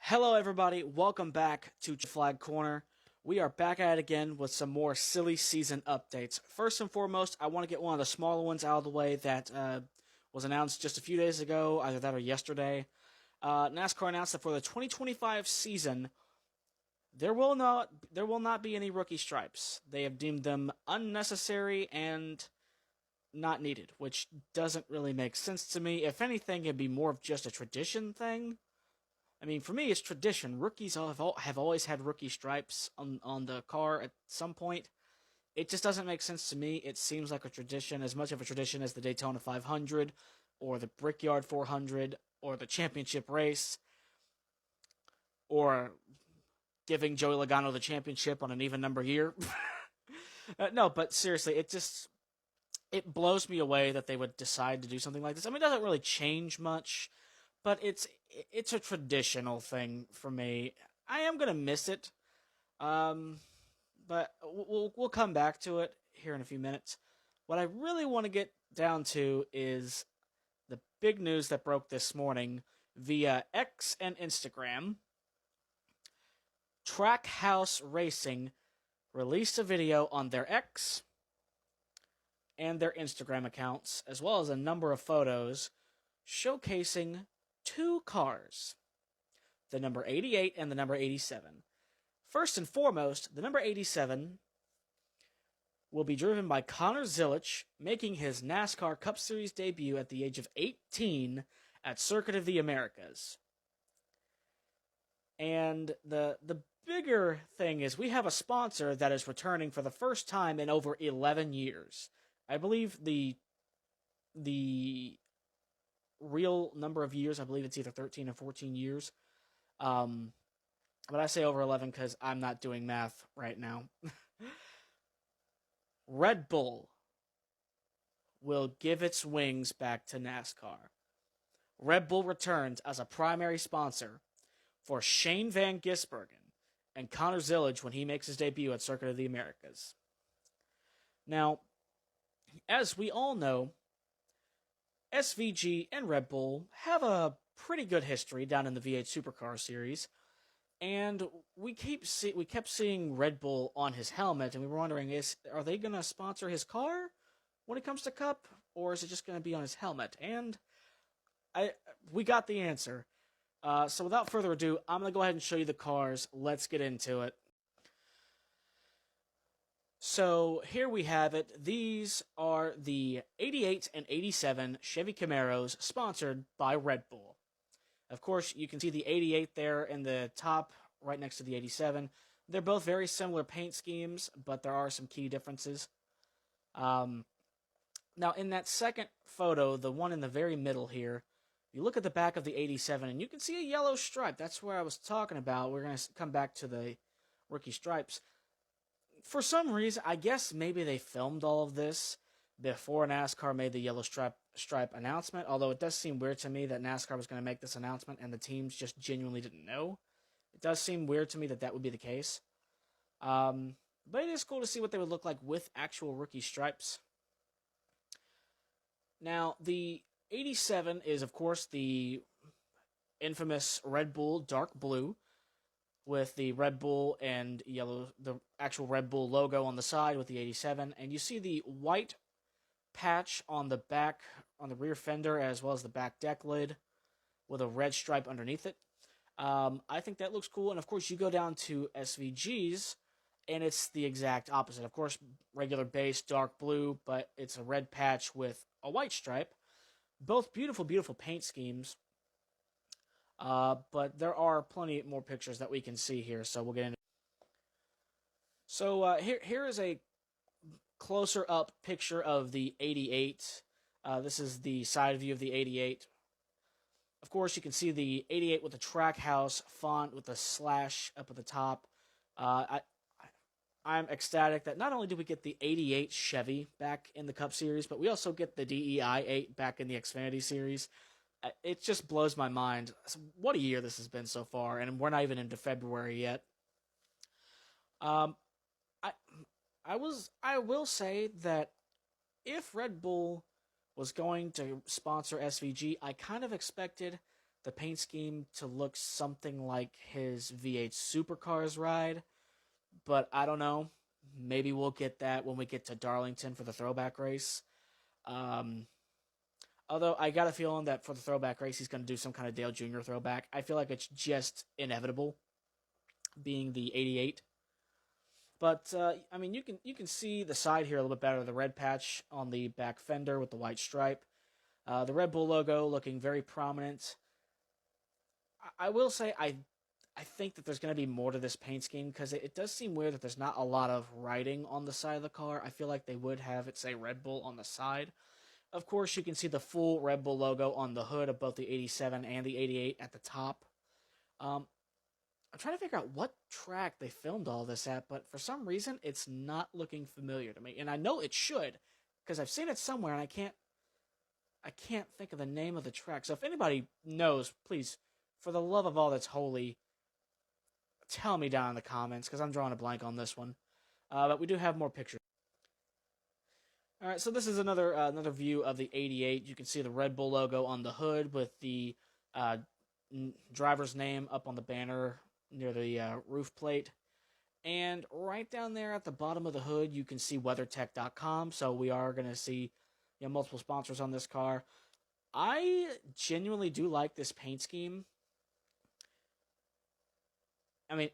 Hello, everybody. Welcome back to Flag Corner. We are back at it again with some more silly season updates. First and foremost, I want to get one of the smaller ones out of the way that was announced just a few days ago, either that or yesterday. NASCAR announced that for the 2025 season, there will not be any rookie stripes. They have deemed them unnecessary and not needed, which doesn't really make sense to me. If anything, it'd be more of just a tradition thing. I mean, for me, it's tradition. Rookies have always had rookie stripes on the car at some point. It just doesn't make sense to me. It seems like a tradition, as much of a tradition as the Daytona 500, or the Brickyard 400, or the championship race, or giving Joey Logano the championship on an even number year. No, but seriously, it blows me away that they would decide to do something like this. I mean, it doesn't really change much, but it's a traditional thing for me. I am gonna miss it, but we'll come back to it here in a few minutes. What I really want to get down to is the big news that broke this morning via X and Instagram. Trackhouse Racing released a video on their X and their Instagram accounts, as well as a number of photos showcasing two cars, the number 88 and the number 87. First and foremost, the number 87 will be driven by Connor Zilisch, making his NASCAR Cup Series debut at the age of 18 at Circuit of the Americas. And the bigger thing is we have a sponsor that is returning for the first time in over 11 years. I believe the real number of years, I believe it's either 13 or 14 years. But I say over 11 because I'm not doing math right now. Red Bull will give its wings back to NASCAR. Red Bull returns as a primary sponsor for Shane Van Gisbergen and Connor Zilisch when he makes his debut at Circuit of the Americas. Now, as we all know, SVG and Red Bull have a pretty good history down in the V8 Supercar Series, and we kept seeing Red Bull on his helmet, and we were wondering, are they going to sponsor his car when it comes to Cup, or is it just going to be on his helmet? And we got the answer. So without further ado, I'm going to go ahead and show you the cars. Let's get into it. So here we have it. These are the 88 and 87 Chevy Camaros sponsored by Red Bull. Of course, you can see the 88 there in the top right next to the 87. They're both very similar paint schemes, but there are some key differences. Now, in that second photo, the one in the very middle here, you look at the back of the 87, and you can see a yellow stripe. That's where I was talking about. We're going to come back to the rookie stripes. For some reason, I guess maybe they filmed all of this before NASCAR made the yellow stripe announcement, although it does seem weird to me that NASCAR was going to make this announcement and the teams just genuinely didn't know. It does seem weird to me that would be the case. But it is cool to see what they would look like with actual rookie stripes. Now, the 87 is, of course, the infamous Red Bull dark blue, with the Red Bull and yellow, the actual Red Bull logo on the side with the 87. And you see the white patch on the back, on the rear fender, as well as the back deck lid with a red stripe underneath it. I think that looks cool. And of course, you go down to SVG's, and it's the exact opposite. Of course, regular base, dark blue, but it's a red patch with a white stripe. Both beautiful, beautiful paint schemes. But there are plenty more pictures that we can see here, so we'll get into. So here is a closer up picture of the 88. This is the side view of the 88. Of course, you can see the 88 with the Trackhouse font with the slash up at the top. I'm ecstatic that not only did we get the 88 Chevy back in the Cup Series, but we also get the DEI 8 back in the Xfinity Series. It just blows my mind. What a year this has been so far, and we're not even into February yet. I will say that if Red Bull was going to sponsor SVG, I kind of expected the paint scheme to look something like his V8 Supercars ride, but I don't know. Maybe we'll get that when we get to Darlington for the throwback race. Um, Although I got a feeling that for the throwback race, he's going to do some kind of Dale Jr. throwback. I feel like it's just inevitable, being the '88. But I mean, you can see the side here a little bit better. The red patch on the back fender with the white stripe. The Red Bull logo looking very prominent. I will say I think that there's going to be more to this paint scheme because it does seem weird that there's not a lot of writing on the side of the car. I feel like they would have it say Red Bull on the side. Of course, you can see the full Red Bull logo on the hood of both the 87 and the 88 at the top. I'm trying to figure out what track they filmed all this at, but for some reason, it's not looking familiar to me. And I know it should, because I've seen it somewhere, and I can't think of the name of the track. So if anybody knows, please, for the love of all that's holy, tell me down in the comments, because I'm drawing a blank on this one. But we do have more pictures. All right, so this is another view of the 88. You can see the Red Bull logo on the hood with the driver's name up on the banner near the roof plate. And right down there at the bottom of the hood, you can see WeatherTech.com. So we are going to see multiple sponsors on this car. I genuinely do like this paint scheme. I mean,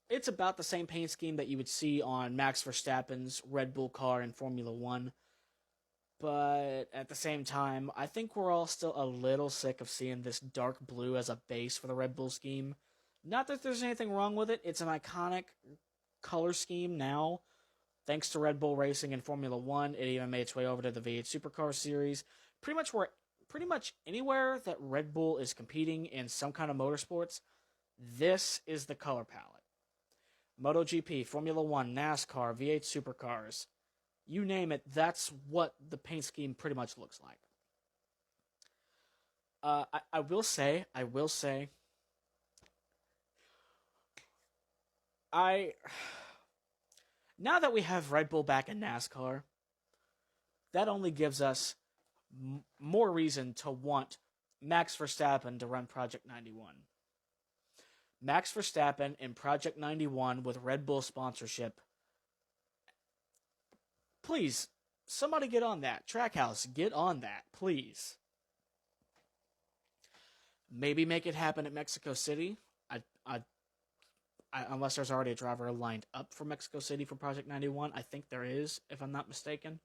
it's about the same paint scheme that you would see on Max Verstappen's Red Bull car in Formula 1. But at the same time, I think we're all still a little sick of seeing this dark blue as a base for the Red Bull scheme. Not that there's anything wrong with it. It's an iconic color scheme now. Thanks to Red Bull Racing and Formula 1, it even made its way over to the V8 Supercar Series. Pretty much anywhere that Red Bull is competing in some kind of motorsports, this is the color palette. MotoGP, Formula 1, NASCAR, V8 Supercars, you name it, that's what the paint scheme pretty much looks like. I will say, now that we have Red Bull back in NASCAR, that only gives us more reason to want Max Verstappen to run Project 91. Max Verstappen in Project 91 with Red Bull sponsorship. Please, somebody get on that. Trackhouse, get on that, please. Maybe make it happen at Mexico City. Unless there's already a driver lined up for Mexico City for Project 91. I think there is, if I'm not mistaken.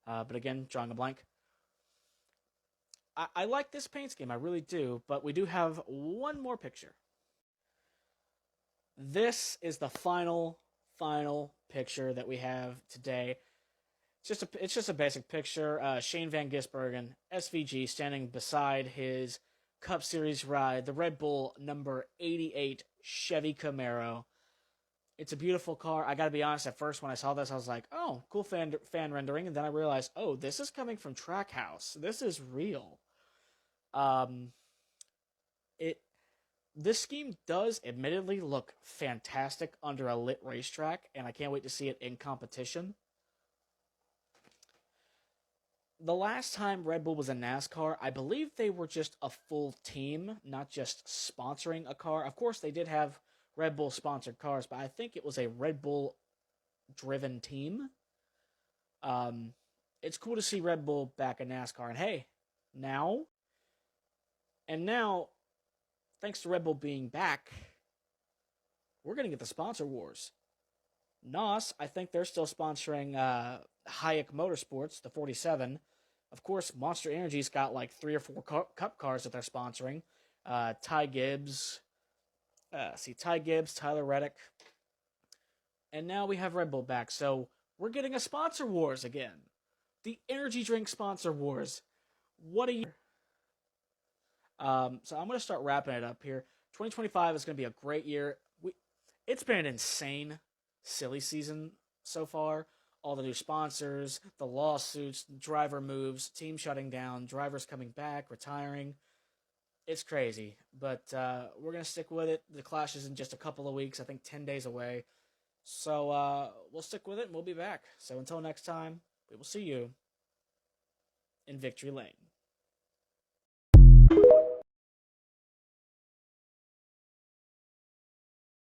But again, drawing a blank. I like this paint scheme, I really do. But we do have one more picture. This is the final picture that we have today. It's just a basic picture. Shane Van Gisbergen, SVG, standing beside his Cup Series ride, the Red Bull number 88 Chevy Camaro. It's a beautiful car. I gotta be honest, at first when I saw this, I was like, oh, cool fan rendering. And then I realized, oh, this is coming from Trackhouse. This is real. This scheme does admittedly look fantastic under a lit racetrack, and I can't wait to see it in competition. The last time Red Bull was in NASCAR, I believe they were just a full team, not just sponsoring a car. Of course, they did have Red Bull sponsored cars, but I think it was a Red Bull driven team. It's cool to see Red Bull back in NASCAR, and hey, now, thanks to Red Bull being back, we're going to get the sponsor wars. NOS, I think they're still sponsoring Hayek Motorsports, the 47. Of course, Monster Energy's got like 3 or 4 cup cars that they're sponsoring. Ty Gibbs, Tyler Reddick. And now we have Red Bull back, so we're getting a sponsor wars again. The energy drink sponsor wars. What a year. So I'm going to start wrapping it up here. 2025 is going to be a great year. It's been an insane, silly season so far. All the new sponsors, the lawsuits, driver moves, team shutting down, drivers coming back, retiring. It's crazy, but we're going to stick with it. The Clash is in just a couple of weeks, I think 10 days away. So we'll stick with it and we'll be back. So until next time, we will see you in Victory Lane.